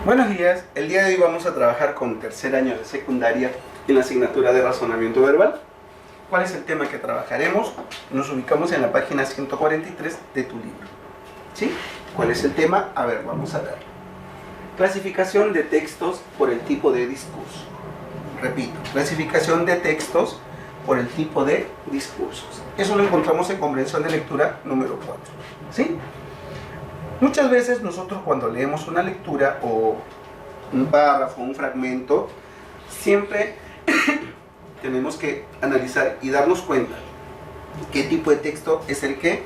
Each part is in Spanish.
Buenos días, el día de hoy vamos a trabajar con tercer año de secundaria en la asignatura de razonamiento verbal. ¿Cuál es el tema que trabajaremos? Nos ubicamos en la página 143 de tu libro. ¿Sí? ¿Cuál es el tema? A ver, vamos a ver. Clasificación de textos por el tipo de discurso. Repito, clasificación de textos por el tipo de discursos. Eso lo encontramos en comprensión de lectura número 4. ¿Sí? Muchas veces nosotros cuando leemos una lectura o un párrafo, un fragmento, siempre tenemos que analizar y darnos cuenta qué tipo de texto es el que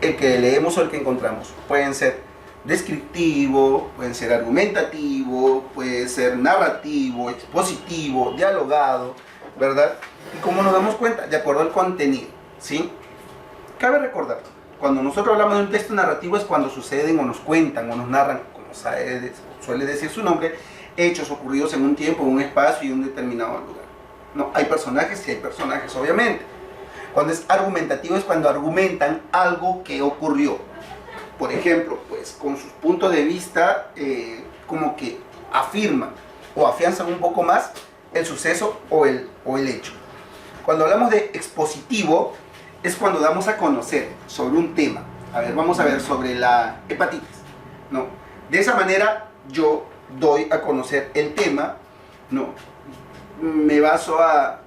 leemos o el que encontramos. Pueden ser descriptivo, pueden ser argumentativo, puede ser narrativo, expositivo, dialogado, ¿verdad? Y cómo nos damos cuenta, de acuerdo al contenido, ¿sí? Cabe recordar, cuando nosotros hablamos de un texto narrativo es cuando suceden o nos cuentan o nos narran, como suele decir su nombre, hechos ocurridos en un tiempo, en un espacio y en un determinado lugar. No, hay personajes y hay personajes, obviamente. Cuando es argumentativo es cuando argumentan algo que ocurrió. Por ejemplo, pues con sus puntos de vista como que afirman o afianzan un poco más el suceso o el hecho. Cuando hablamos de expositivo es cuando damos a conocer sobre un tema. A ver, vamos a ver sobre la hepatitis. No, de esa manera yo doy a conocer el tema. No, me baso a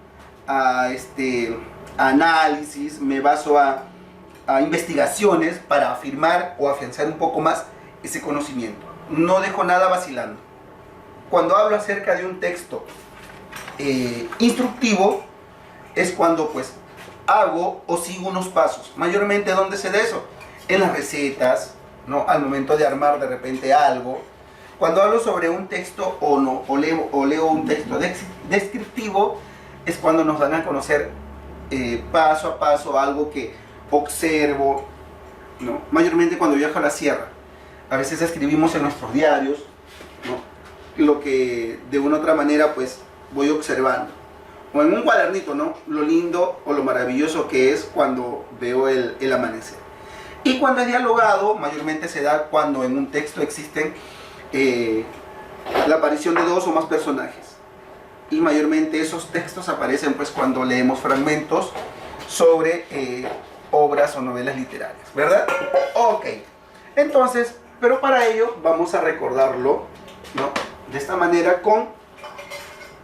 análisis, me baso a investigaciones para afirmar o afianzar un poco más ese conocimiento. No dejo nada vacilando. Cuando hablo acerca de un texto instructivo es cuando pues hago o sigo unos pasos. Mayormente, ¿dónde se da eso? En las recetas, ¿no? Al momento de armar de repente algo. Cuando hablo sobre un texto o leo un texto descriptivo es cuando nos dan a conocer paso a paso algo que observo, ¿no? Mayormente cuando viajo a la sierra. A veces escribimos en nuestros diarios, ¿no? Lo que de una u otra manera pues voy observando. O en un cuadernito, ¿no? Lo lindo o lo maravilloso que es cuando veo el amanecer. Y cuando es dialogado, mayormente se da cuando en un texto existen la aparición de dos o más personajes. Y mayormente esos textos aparecen pues cuando leemos fragmentos sobre obras o novelas literarias, ¿verdad? Ok. Entonces, pero para ello vamos a recordarlo, ¿no? De esta manera con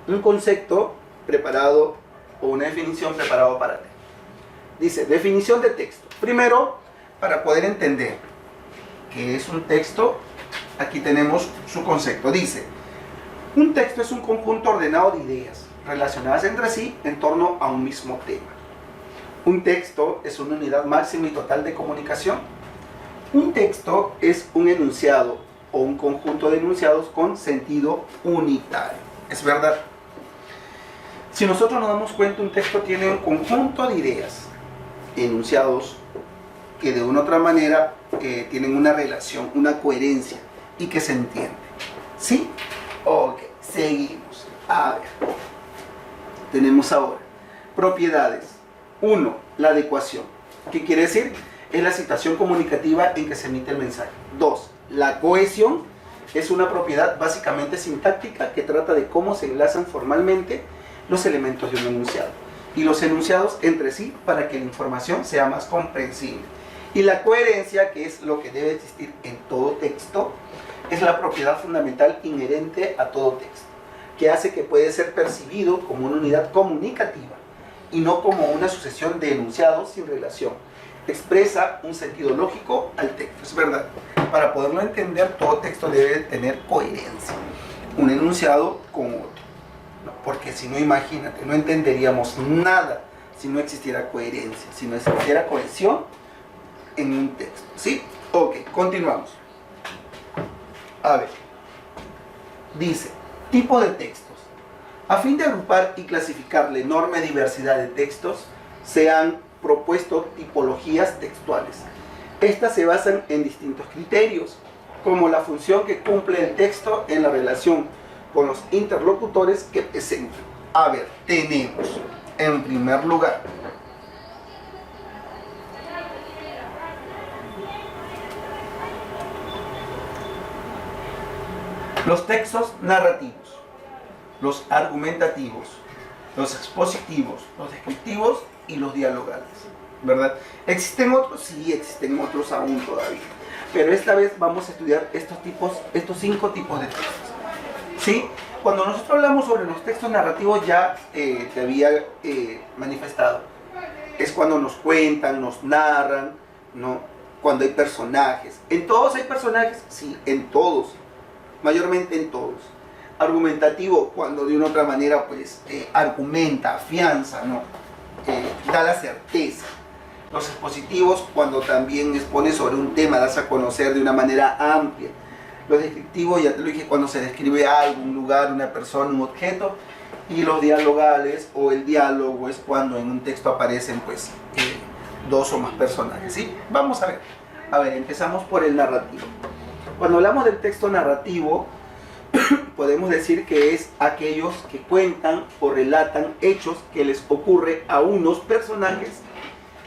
un concepto preparado o una definición preparado para ti. Dice, definición de texto. Primero, para poder entender qué es un texto, aquí tenemos su concepto. Dice, un texto es un conjunto ordenado de ideas relacionadas entre sí en torno a un mismo tema. Un texto es una unidad máxima y total de comunicación. Un texto es un enunciado o un conjunto de enunciados con sentido unitario. ¿Es verdad? Si nosotros nos damos cuenta, un texto tiene un conjunto de ideas, enunciados, que de una u otra manera tienen una relación, una coherencia y que se entiende. ¿Sí? Ok, seguimos. A ver, tenemos ahora propiedades. 1. La adecuación. ¿Qué quiere decir? Es la situación comunicativa en que se emite el mensaje. 2. La cohesión es una propiedad básicamente sintáctica que trata de cómo se enlazan formalmente los elementos de un enunciado y los enunciados entre sí para que la información sea más comprensible. Y la coherencia, que es lo que debe existir en todo texto, es la propiedad fundamental inherente a todo texto, que hace que puede ser percibido como una unidad comunicativa y no como una sucesión de enunciados sin relación. Expresa un sentido lógico al texto, es verdad. Para poderlo entender, todo texto debe tener coherencia, un enunciado con otro. Porque si no, imagínate, no entenderíamos nada si no existiera coherencia, si no existiera cohesión en un texto. ¿Sí? Ok, continuamos. A ver, dice, tipo de textos. A fin de agrupar y clasificar la enorme diversidad de textos, se han propuesto tipologías textuales. Estas se basan en distintos criterios, como la función que cumple el texto en la relación con los interlocutores que presentan. A ver, tenemos, en primer lugar, Los textos narrativos, los argumentativos, los expositivos, los descriptivos y los dialogales, ¿verdad? ¿Existen otros? Sí, existen otros aún todavía. Pero esta vez vamos a estudiar estos 5 tipos de textos, ¿sí? Cuando nosotros hablamos sobre los textos narrativos, ya te había manifestado. Es cuando nos cuentan, nos narran, ¿no? Cuando hay personajes. ¿En todos hay personajes? Sí, en todos. Mayormente en todos. Argumentativo, cuando de una u otra manera pues argumenta, afianza, ¿no? Da la certeza. Los expositivos, cuando también expone sobre un tema, das a conocer de una manera amplia. Los descriptivos, ya te lo dije, cuando se describe algo, un lugar, una persona, un objeto. Y los dialogales o el diálogo es cuando en un texto aparecen pues 2 o más personajes, ¿sí? Vamos a ver. A ver, empezamos por el narrativo. Cuando hablamos del texto narrativo, podemos decir que es aquellos que cuentan o relatan hechos que les ocurre a unos personajes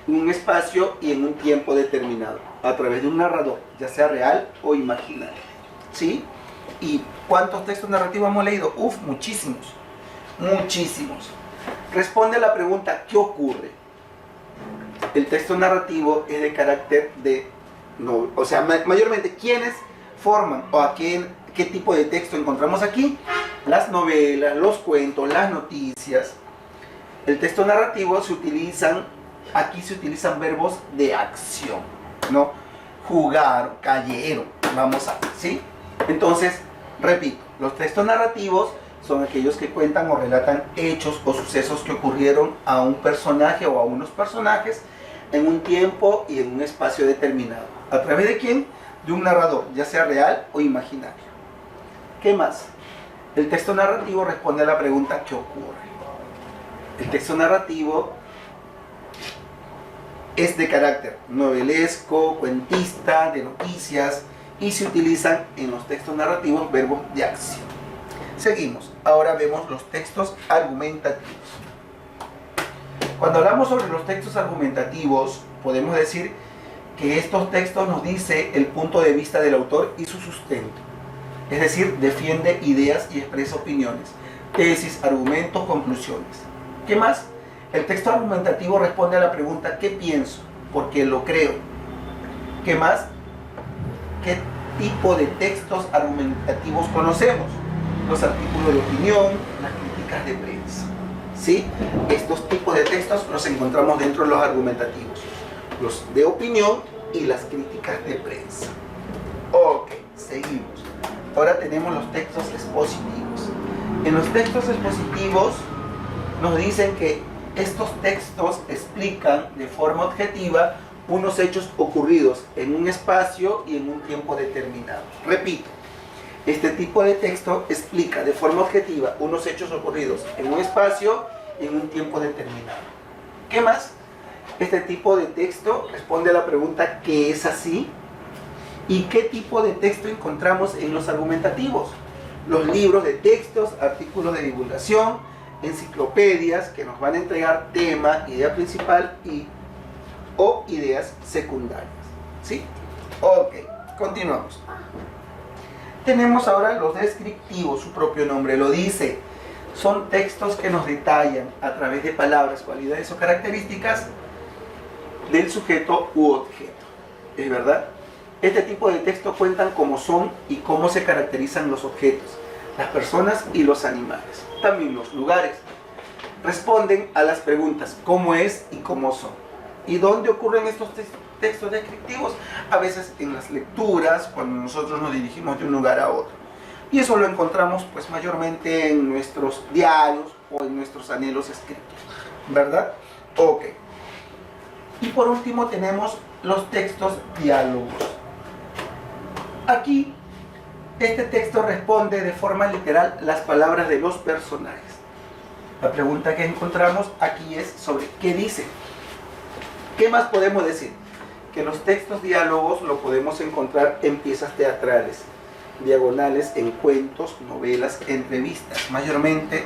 en un espacio y en un tiempo determinado, a través de un narrador, ya sea real o imaginario, ¿sí? ¿Y cuántos textos narrativos hemos leído? Uf, muchísimos, muchísimos. Responde a la pregunta, ¿qué ocurre? El texto narrativo es de carácter de, no, o sea, mayormente, ¿quiénes forman o a qué tipo de texto encontramos aquí? Las novelas, los cuentos, las noticias. El texto narrativo aquí se utilizan verbos de acción, ¿no? Jugar, cayeron, vamos a ver, ¿sí? Entonces, repito, los textos narrativos son aquellos que cuentan o relatan hechos o sucesos que ocurrieron a un personaje o a unos personajes en un tiempo y en un espacio determinado. ¿A través de quién? De un narrador, ya sea real o imaginario. ¿Qué más? El texto narrativo responde a la pregunta ¿qué ocurre? El texto narrativo es de carácter novelesco, cuentista, de noticias, y se utilizan en los textos narrativos verbos de acción. Seguimos. Ahora vemos los textos argumentativos. Cuando hablamos sobre los textos argumentativos, podemos decir que estos textos nos dice el punto de vista del autor y su sustento. Es decir, defiende ideas y expresa opiniones, tesis, argumentos, conclusiones. ¿Qué más? El texto argumentativo responde a la pregunta ¿qué pienso? ¿Por qué lo creo? ¿Qué más? ¿Qué tipo de textos argumentativos conocemos? Los artículos de opinión, las críticas de prensa, ¿sí? Estos tipos de textos los encontramos dentro de los argumentativos, los de opinión y las críticas de prensa. Ok, seguimos. Ahora tenemos los textos expositivos. En los textos expositivos nos dicen que estos textos explican de forma objetiva unos hechos ocurridos en un espacio y en un tiempo determinado. Repito, este tipo de texto explica de forma objetiva unos hechos ocurridos en un espacio y en un tiempo determinado. ¿Qué más? Este tipo de texto responde a la pregunta ¿qué es así? ¿Y qué tipo de texto encontramos en los argumentativos? Los libros de textos, artículos de divulgación, enciclopedias que nos van a entregar tema, idea principal o ideas secundarias, ¿sí? Ok, continuamos. Tenemos ahora los descriptivos, su propio nombre lo dice. Son textos que nos detallan a través de palabras, cualidades o características del sujeto u objeto. ¿Es verdad? Este tipo de texto cuentan cómo son y cómo se caracterizan los objetos, las personas y los animales. También los lugares. Responden a las preguntas ¿cómo es y cómo son? ¿Y dónde ocurren estos textos descriptivos? A veces en las lecturas, cuando nosotros nos dirigimos de un lugar a otro. Y eso lo encontramos pues mayormente en nuestros diarios o en nuestros anhelos escritos, ¿verdad? Ok. Y por último tenemos los textos diálogos. Aquí, este texto responde de forma literal las palabras de los personajes. La pregunta que encontramos aquí es sobre qué dice. ¿Qué más podemos decir? Que los textos diálogos lo podemos encontrar en piezas teatrales, diagonales, en cuentos, novelas, entrevistas. Mayormente,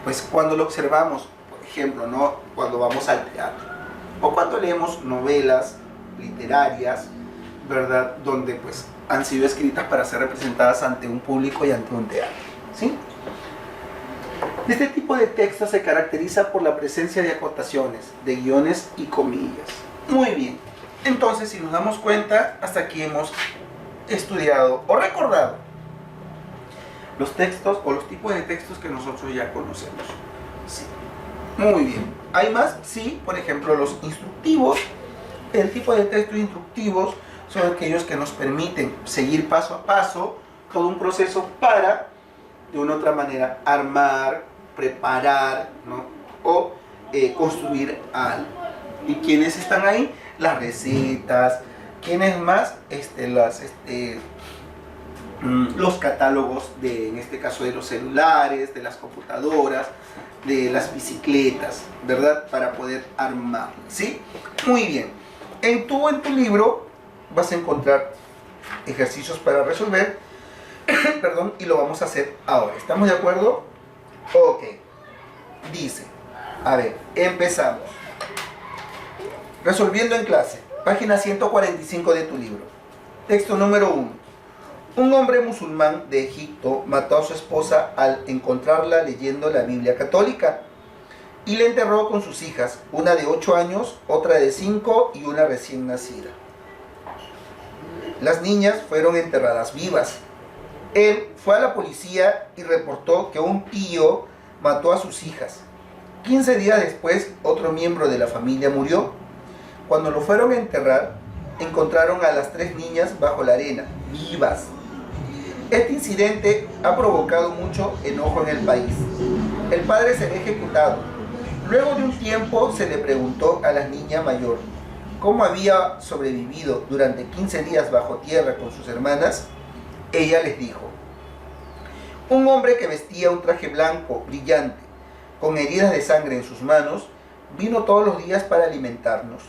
pues cuando lo observamos, por ejemplo, ¿no? Cuando vamos al teatro, o cuando leemos novelas literarias, ¿verdad? Donde pues han sido escritas para ser representadas ante un público y ante un teatro, ¿sí? Este tipo de texto se caracteriza por la presencia de acotaciones, de guiones y comillas. Muy bien. Entonces, si nos damos cuenta, hasta aquí hemos estudiado o recordado los textos o los tipos de textos que nosotros ya conocemos. Sí. Muy bien. ¿Hay más? Sí, por ejemplo, los instructivos. El tipo de textos instructivos son aquellos que nos permiten seguir paso a paso todo un proceso para, de una u otra manera, armar, preparar, ¿no? O construir algo. ¿Y quiénes están ahí? Las recetas. ¿Quiénes más? Los catálogos en este caso de los celulares, de las computadoras, de las bicicletas, ¿verdad? Para poder armar, ¿sí? Muy bien. En tu libro vas a encontrar ejercicios para resolver, perdón, y lo vamos a hacer ahora. ¿Estamos de acuerdo? Ok. Dice, a ver, empezamos. Resolviendo en clase, página 145 de tu libro. Texto número 1. Un hombre musulmán de Egipto mató a su esposa al encontrarla leyendo la Biblia católica y la enterró con sus hijas, una de 8 años, otra de 5 y una recién nacida. Las niñas fueron enterradas vivas. Él fue a la policía y reportó que un tío mató a sus hijas. 15 días después, otro miembro de la familia murió. Cuando lo fueron a enterrar, encontraron a las 3 niñas bajo la arena, vivas. Este incidente ha provocado mucho enojo en el país. El padre será ejecutado. Luego de un tiempo se le preguntó a la niña mayor cómo había sobrevivido durante 15 días bajo tierra con sus hermanas. Ella les dijo: un hombre que vestía un traje blanco brillante, con heridas de sangre en sus manos, vino todos los días para alimentarnos.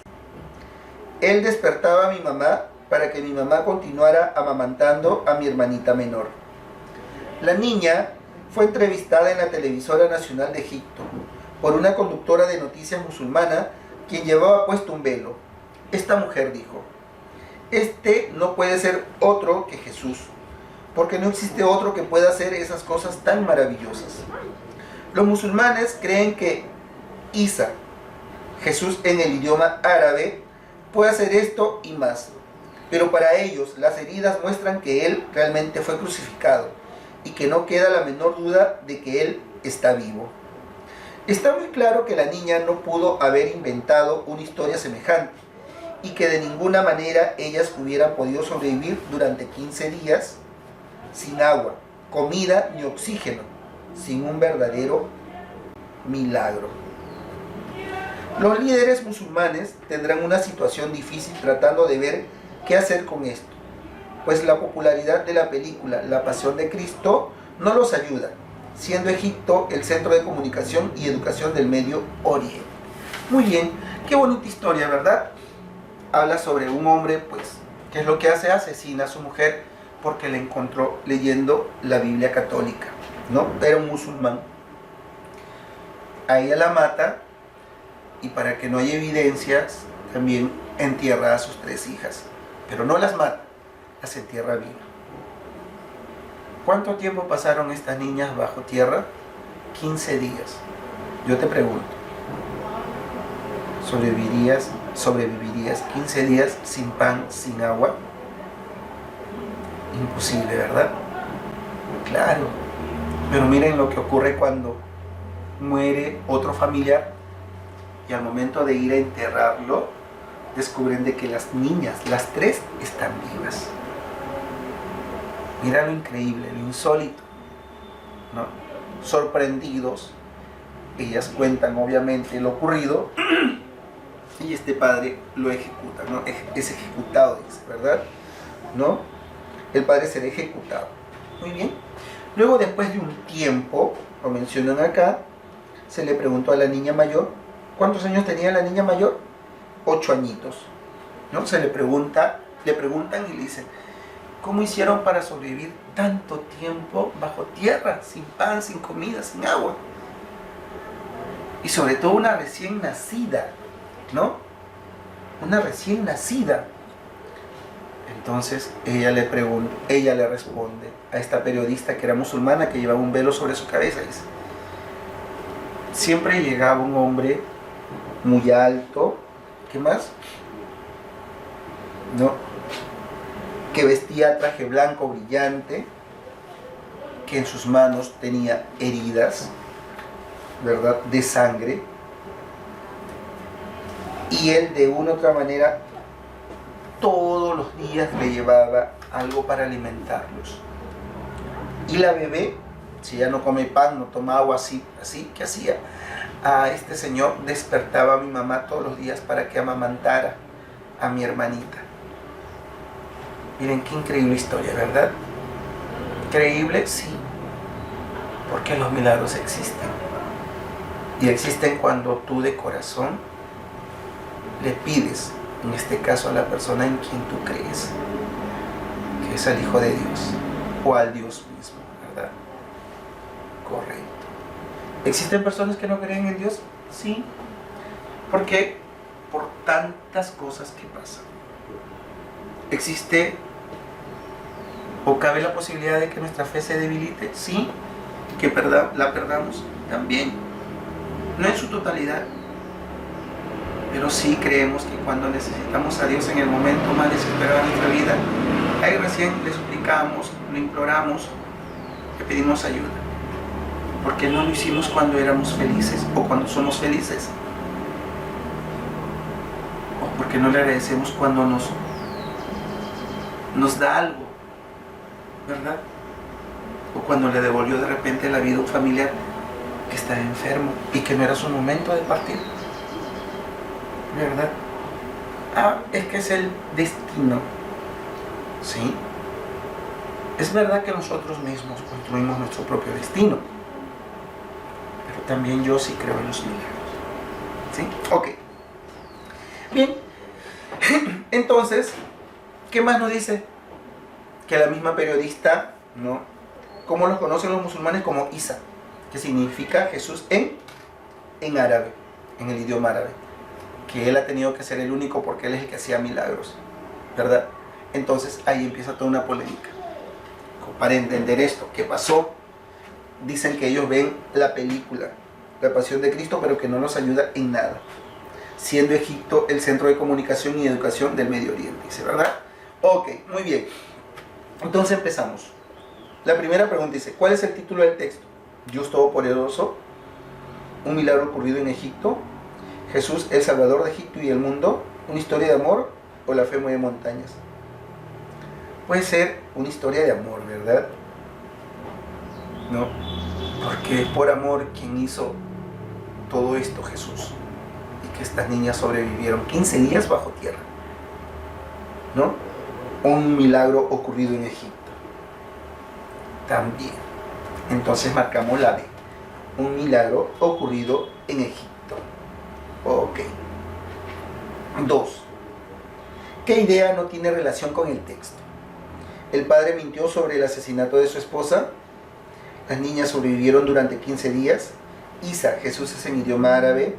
Él despertaba a mi mamá para que mi mamá continuara amamantando a mi hermanita menor. La niña fue entrevistada en la televisora nacional de Egipto por una conductora de noticias musulmana quien llevaba puesto un velo. Esta mujer dijo: este no puede ser otro que Jesús, porque no existe otro que pueda hacer esas cosas tan maravillosas. Los musulmanes creen que Isa, Jesús en el idioma árabe, puede hacer esto y más, pero para ellos las heridas muestran que Él realmente fue crucificado y que no queda la menor duda de que Él está vivo. Está muy claro que la niña no pudo haber inventado una historia semejante y que de ninguna manera ellas hubieran podido sobrevivir durante 15 días sin agua, comida ni oxígeno, sin un verdadero milagro. Los líderes musulmanes tendrán una situación difícil tratando de ver qué hacer con esto, pues la popularidad de la película La Pasión de Cristo no los ayuda, siendo Egipto el centro de comunicación y educación del Medio Oriente. Muy bien, qué bonita historia, ¿verdad? Habla sobre un hombre, pues, ¿qué es lo que hace? Asesina a su mujer porque la encontró leyendo la Biblia católica, ¿no? Era un musulmán. A ella la mata y para que no haya evidencias, también entierra a sus 3 hijas. Pero no las mata, las entierra vivas. ¿Cuánto tiempo pasaron estas niñas bajo tierra? 15 días. Yo te pregunto, ¿sobrevivirías 15 días sin pan, sin agua? Imposible, ¿verdad? Claro. Pero miren lo que ocurre cuando muere otro familiar y al momento de ir a enterrarlo, descubren de que las niñas, las 3, están vivas. Mira lo increíble, lo insólito, ¿no? Sorprendidos, ellas cuentan obviamente lo ocurrido y este padre lo ejecuta, ¿no? Es ejecutado, dice, ¿verdad? ¿No? El padre será ejecutado. Muy bien. Luego, después de un tiempo, lo mencionan acá, se le preguntó a la niña mayor, ¿cuántos años tenía la niña mayor? 8 añitos, ¿no? Le preguntan y le dicen, ¿cómo hicieron para sobrevivir tanto tiempo bajo tierra, sin pan, sin comida, sin agua? Y sobre todo una recién nacida, ¿no? Una recién nacida. Entonces ella le responde a esta periodista que era musulmana, que llevaba un velo sobre su cabeza. Dice, siempre llegaba un hombre muy alto, ¿qué más? ¿No? Que vestía traje blanco brillante, que en sus manos tenía heridas, ¿verdad?, de sangre, y él de una u otra manera todos los días le llevaba algo para alimentarlos. Y la bebé, si ya no come pan, no toma agua, así, ¿qué hacía? A este señor despertaba a mi mamá todos los días para que amamantara a mi hermanita. Miren qué increíble historia, ¿verdad? Increíble, sí, porque los milagros existen. Y existen cuando tú de corazón le pides, en este caso a la persona en quien tú crees, que es al Hijo de Dios o al Dios mismo, ¿verdad? Correcto. ¿Existen personas que no creen en Dios? Sí. ¿Por qué? Por tantas cosas que pasan. ¿Existe o cabe la posibilidad de que nuestra fe se debilite? Sí. ¿Que la perdamos? También. No en su totalidad, pero sí creemos que cuando necesitamos a Dios en el momento más desesperado de nuestra vida, ahí recién le suplicamos, le imploramos, le pedimos ayuda. Porque no lo hicimos cuando éramos felices o cuando somos felices. O porque no le agradecemos cuando nos da algo, ¿verdad? O cuando le devolvió de repente la vida a un familiar que estaba enfermo y que no era su momento de partir, ¿verdad? Es que es el destino, ¿sí? Es verdad que nosotros mismos construimos nuestro propio destino, pero también yo sí creo en los milagros, ¿sí? Ok. Bien, entonces, ¿qué más nos dice? Que la misma periodista, ¿no? ¿Cómo los conocen los musulmanes? Como Isa, que significa Jesús en árabe, en el idioma árabe. Que él ha tenido que ser el único porque él es el que hacía milagros, ¿verdad? Entonces ahí empieza toda una polémica. Para entender esto, ¿qué pasó? Dicen que ellos ven la película, La Pasión de Cristo, pero que no los ayuda en nada, siendo Egipto el centro de comunicación y educación del Medio Oriente, dice, ¿verdad? Ok, muy bien. Entonces empezamos. La primera pregunta dice, ¿cuál es el título del texto? Dios Todopoderoso, un milagro ocurrido en Egipto, Jesús, el Salvador de Egipto y el mundo, una historia de amor o la fe mueve montañas. Puede ser una historia de amor, ¿verdad? No, porque es por amor quien hizo todo esto, Jesús, y que estas niñas sobrevivieron 15 días bajo tierra, ¿no? Un milagro ocurrido en Egipto. También. Entonces marcamos la B. Un milagro ocurrido en Egipto. Ok. 2. ¿Qué idea no tiene relación con el texto? El padre mintió sobre el asesinato de su esposa. Las niñas sobrevivieron durante 15 días. Isa, Jesús es en idioma árabe.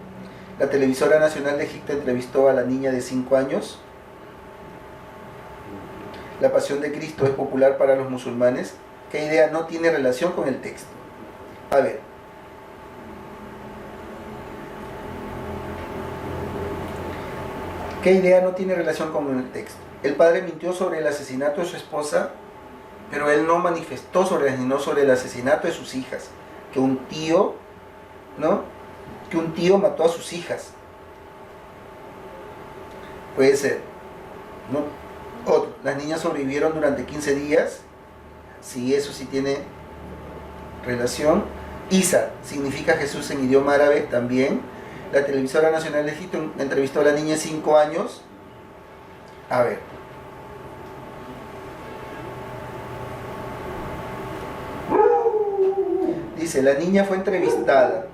La televisora nacional de Egipto entrevistó a la niña de 5 años. La Pasión de Cristo es popular para los musulmanes. ¿Qué idea no tiene relación con el texto? A ver. ¿Qué idea no tiene relación con el texto? El padre mintió sobre el asesinato de su esposa, pero él no manifestó sobre el asesinato de sus hijas. Que un tío, ¿no? Que un tío mató a sus hijas. Puede ser, ¿no? Otro, las niñas sobrevivieron durante 15 días. Sí, eso sí tiene relación. Isa significa Jesús en idioma árabe también. La televisora nacional de Egipto entrevistó a la niña de 5 años. A ver. Dice, la niña fue entrevistada.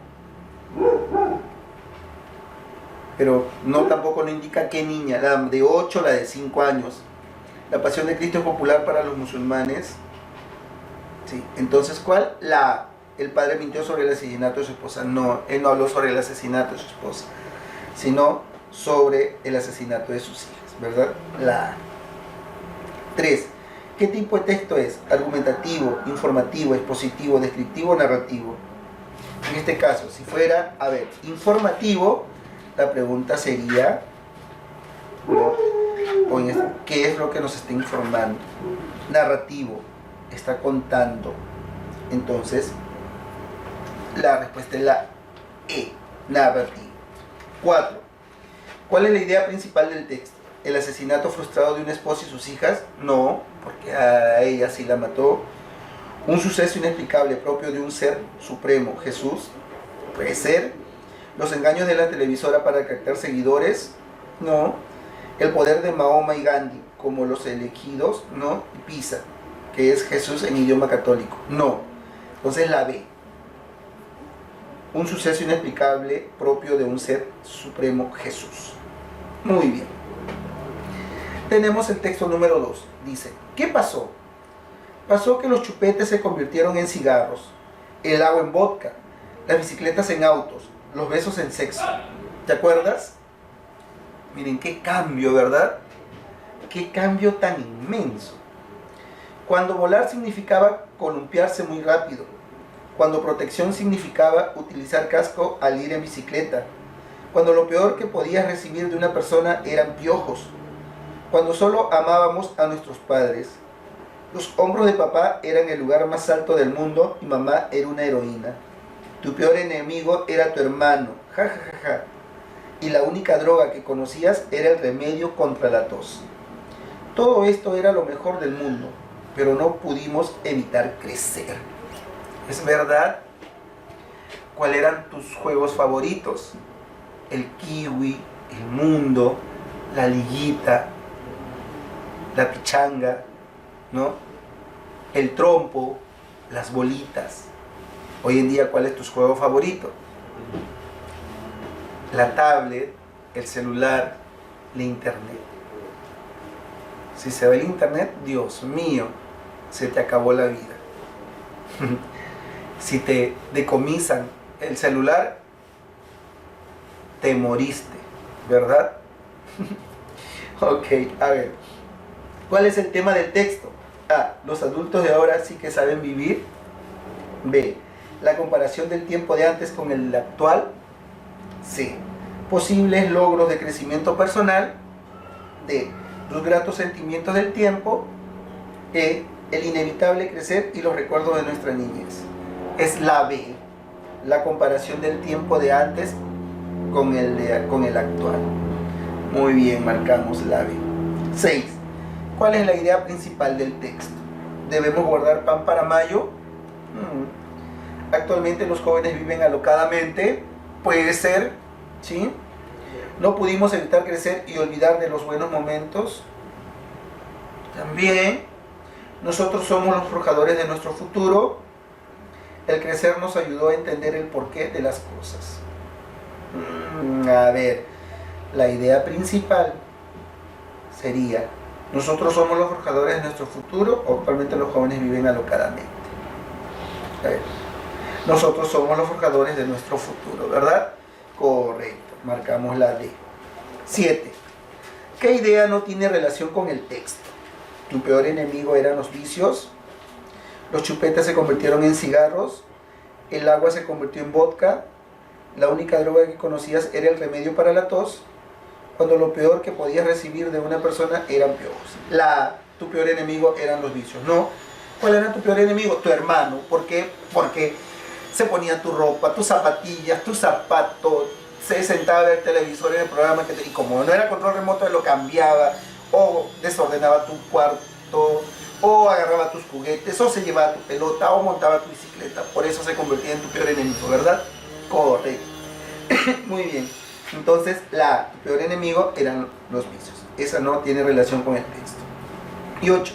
Pero no, tampoco no indica qué niña, la de 8, la de 5 años. La Pasión de Cristo es popular para los musulmanes. Sí. Entonces, ¿cuál? La el padre mintió sobre el asesinato de su esposa. No, él no habló sobre el asesinato de su esposa, sino sobre el asesinato de sus hijas, ¿verdad? La 3. ¿Qué tipo de texto es? Argumentativo, informativo, expositivo, descriptivo, narrativo. En este caso, si fuera, a ver, informativo, la pregunta sería, ¿no? ¿Qué es lo que nos está informando? Narrativo, está contando. Entonces, la respuesta es la E, narrativo. 4. ¿Cuál es la idea principal del texto? ¿El asesinato frustrado de una esposa y sus hijas? No, porque a ella sí la mató. ¿Un suceso inexplicable propio de un ser supremo, Jesús? Puede ser. ¿Los engaños de la televisora para captar seguidores? No. ¿El poder de Mahoma y Gandhi como los elegidos? No. ¿Y Pisa, que es Jesús en idioma católico? No. Entonces la B. Un suceso inexplicable propio de un ser supremo, Jesús. Muy bien. Tenemos el texto número 2. Dice, ¿qué pasó? Pasó que los chupetes se convirtieron en cigarros, el agua en vodka, las bicicletas en autos, los besos en sexo. ¿Te acuerdas? Miren qué cambio, ¿verdad? Qué cambio tan inmenso. Cuando volar significaba columpiarse muy rápido, cuando protección significaba utilizar casco al ir en bicicleta, cuando lo peor que podías recibir de una persona eran piojos, cuando solo amábamos a nuestros padres. Los hombros de papá eran el lugar más alto del mundo y mamá era una heroína. Tu peor enemigo era tu hermano, ja, ja, ja, ja. Y la única droga que conocías era el remedio contra la tos. Todo esto era lo mejor del mundo, pero no pudimos evitar crecer. ¿Es verdad? ¿Cuáles eran tus juegos favoritos? El kiwi, el mundo, la liguita, la pichanga, ¿no? El trompo, las bolitas. Hoy en día, ¿cuál es tu juego favorito? La tablet, el celular, la internet. Si se va el internet, Dios mío, se te acabó la vida. Si te decomisan el celular, te moriste, ¿verdad? Ok, a ver. ¿Cuál es el tema del texto? A. Los adultos de ahora sí que saben vivir. B. La comparación del tiempo de antes con el actual. C. Posibles logros de crecimiento personal. D. Los gratos sentimientos del tiempo. E. El inevitable crecer y los recuerdos de nuestra niñez. Es la B. La comparación del tiempo de antes con el actual. Muy bien, marcamos la B. 6. ¿Cuál es la idea principal del texto? ¿Debemos guardar pan para mayo? Actualmente los jóvenes viven alocadamente. Puede ser, ¿sí? ¿No pudimos evitar crecer y olvidar de los buenos momentos? También. Nosotros somos los forjadores de nuestro futuro. El crecer nos ayudó a entender el porqué de las cosas. A ver, la idea principal sería: nosotros somos los forjadores de nuestro futuro. Actualmente los jóvenes viven alocadamente. A ver, nosotros somos los forjadores de nuestro futuro, ¿verdad? Correcto, marcamos la D. 7. ¿Qué idea no tiene relación con el texto? Tu peor enemigo eran los vicios. Los chupetes se convirtieron en cigarros. El agua se convirtió en vodka. La única droga que conocías era el remedio para la tos. Cuando lo peor que podías recibir de una persona eran piojos. Tu peor enemigo eran los vicios. No. ¿Cuál era tu peor enemigo? Tu hermano. ¿Por qué? Porque se ponía tu ropa, tus zapatillas, tus zapatos, se sentaba a ver televisor en el programa y como no era control remoto, lo cambiaba, o desordenaba tu cuarto, o agarraba tus juguetes, o se llevaba tu pelota, o montaba tu bicicleta. Por eso se convertía en tu peor enemigo, ¿verdad? Correcto. Muy bien. Entonces, tu peor enemigo eran los vicios. Esa no tiene relación con el texto. Y 8.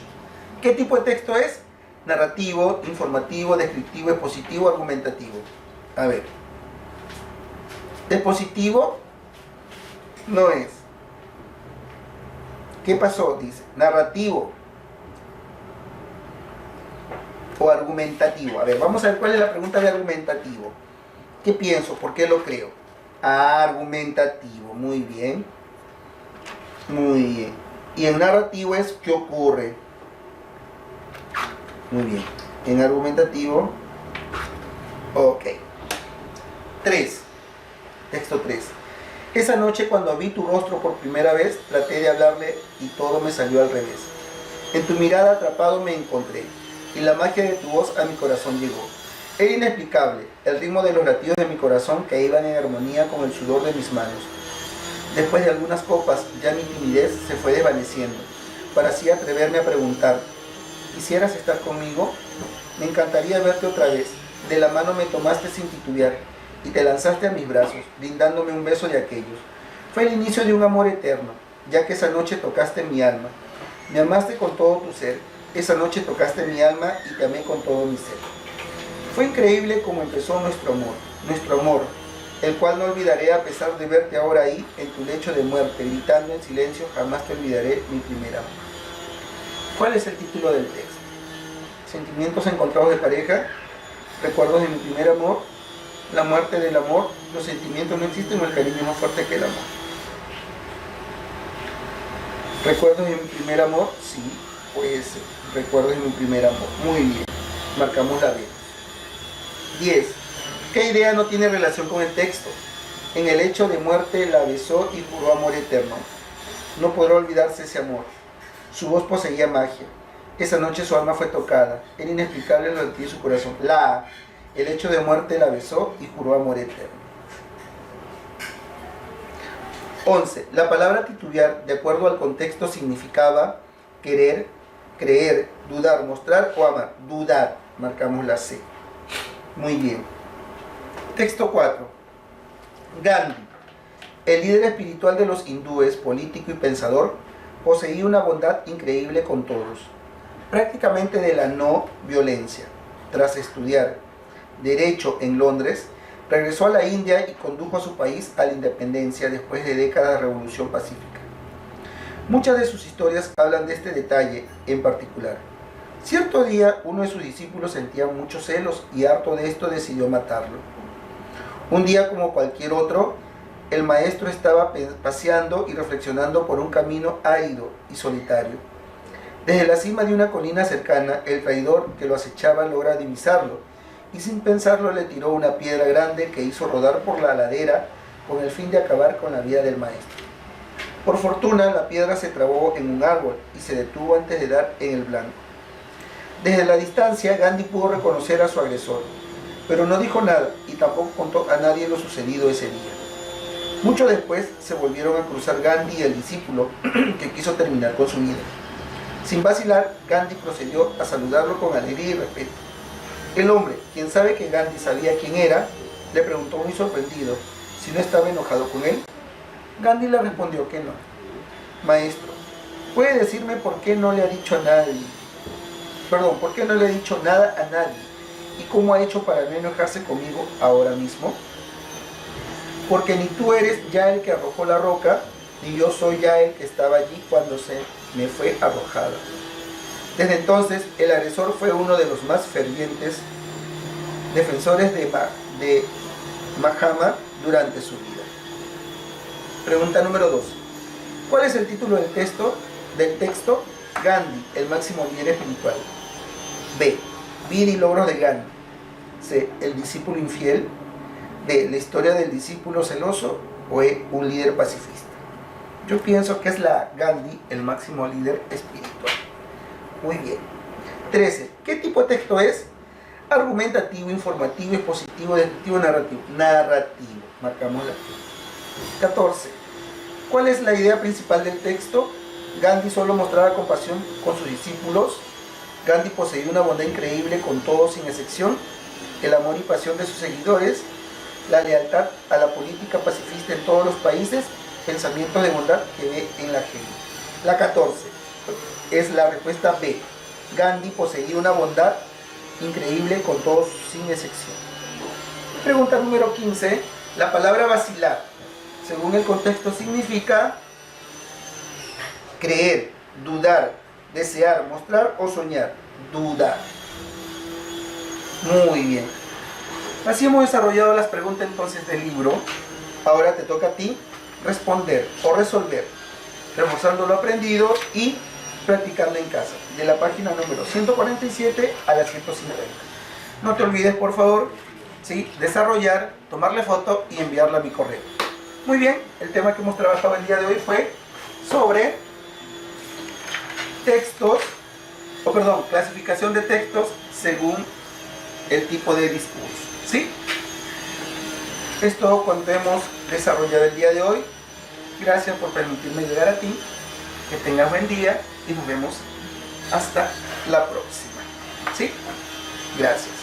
¿Qué tipo de texto es? Narrativo, informativo, descriptivo, expositivo, argumentativo. A ver. Expositivo no es. ¿Qué pasó? Dice, narrativo o argumentativo. A ver, vamos a ver cuál es la pregunta de argumentativo. ¿Qué pienso? ¿Por qué lo creo? Argumentativo, muy bien. Muy bien. Y el narrativo es ¿qué ocurre? Muy bien. En argumentativo. Ok. 3. Texto 3. Esa noche cuando vi tu rostro por primera vez, traté de hablarle y todo me salió al revés. En tu mirada atrapado me encontré y la magia de tu voz a mi corazón llegó. Era inexplicable el ritmo de los latidos de mi corazón que iban en armonía con el sudor de mis manos. Después de algunas copas, ya mi timidez se fue desvaneciendo, para así atreverme a preguntar, ¿quisieras estar conmigo? Me encantaría verte otra vez. De la mano me tomaste sin titubear y te lanzaste a mis brazos, brindándome un beso de aquellos. Fue el inicio de un amor eterno, ya que esa noche tocaste mi alma. Me amaste con todo tu ser. Esa noche tocaste mi alma y te amé con todo mi ser. Fue increíble como empezó nuestro amor, el cual no olvidaré a pesar de verte ahora ahí, en tu lecho de muerte, gritando en silencio, jamás te olvidaré mi primer amor. ¿Cuál es el título del texto? Sentimientos encontrados de pareja, recuerdos de mi primer amor, la muerte del amor, los sentimientos no existen o el cariño es más fuerte que el amor. ¿Recuerdos de mi primer amor? Sí, pues recuerdos de mi primer amor. Muy bien, marcamos la B. 10. ¿Qué idea no tiene relación con el texto? En el hecho de muerte la besó y juró amor eterno. No podrá olvidarse ese amor. Su voz poseía magia. Esa noche su alma fue tocada. Era inexplicable el latir de su corazón. La A. El hecho de muerte la besó y juró amor eterno. 11. La palabra titubear, de acuerdo al contexto, significaba querer, creer, dudar, mostrar o amar. Dudar. Marcamos la C. Muy bien. Texto 4. Gandhi, el líder espiritual de los hindúes, político y pensador, poseía una bondad increíble con todos. Prácticamente de la no violencia. Tras estudiar Derecho en Londres, regresó a la India y condujo a su país a la independencia después de décadas de revolución pacífica. Muchas de sus historias hablan de este detalle en particular. Cierto día, uno de sus discípulos sentía muchos celos y harto de esto decidió matarlo. Un día como cualquier otro, el maestro estaba paseando y reflexionando por un camino árido y solitario. Desde la cima de una colina cercana, el traidor que lo acechaba logra divisarlo y sin pensarlo le tiró una piedra grande que hizo rodar por la ladera con el fin de acabar con la vida del maestro. Por fortuna, la piedra se trabó en un árbol y se detuvo antes de dar en el blanco. Desde la distancia, Gandhi pudo reconocer a su agresor, pero no dijo nada y tampoco contó a nadie lo sucedido ese día. Mucho después se volvieron a cruzar Gandhi y el discípulo que quiso terminar con su vida. Sin vacilar, Gandhi procedió a saludarlo con alegría y respeto. El hombre, quien sabe que Gandhi sabía quién era, le preguntó muy sorprendido si no estaba enojado con él. Gandhi le respondió que no. Maestro, ¿puede decirme por qué no le ha dicho a nadie? ¿Por qué no le ha dicho nada a nadie? ¿Y cómo ha hecho para no enojarse conmigo ahora mismo? Porque ni tú eres ya el que arrojó la roca, ni yo soy ya el que estaba allí cuando se me fue arrojada. Desde entonces, el agresor fue uno de los más fervientes defensores de Mahatma durante su vida. Pregunta número 2. ¿Cuál es el título del texto? Gandhi, el máximo líder espiritual. B. Vida y logros de Gandhi. C. El discípulo infiel. D. La historia del discípulo celoso. O E. Un líder pacifista. Yo pienso que es la Gandhi, el máximo líder espiritual. Muy bien. 13. ¿Qué tipo de texto es? Argumentativo, informativo, expositivo, descriptivo, narrativo. Narrativo. Marcamos la T. 14. ¿Cuál es la idea principal del texto? Gandhi solo mostraba compasión con sus discípulos. Gandhi poseía una bondad increíble con todos sin excepción. El amor y pasión de sus seguidores. La lealtad a la política pacifista en todos los países. Pensamientos de bondad que ve en la gente. La 14 es la respuesta B. Gandhi poseía una bondad increíble con todos sin excepción. Pregunta número 15. La palabra vacilar, según el contexto, significa creer, dudar, desear, mostrar o soñar. Dudar. Muy bien. Así hemos desarrollado las preguntas entonces del libro. Ahora te toca a ti responder o resolver, reforzando lo aprendido y practicarla en casa, de la página número 147 a la 150. No te olvides, por favor, ¿sí?, desarrollar, tomarle foto y enviarla a mi correo. Muy bien, el tema que hemos trabajado el día de hoy fue sobre textos, clasificación de textos según el tipo de discurso, ¿sí? Es todo cuanto hemos desarrollado el día de hoy. Gracias por permitirme llegar a ti. Que tengas buen día y nos vemos hasta la próxima, ¿sí? Gracias.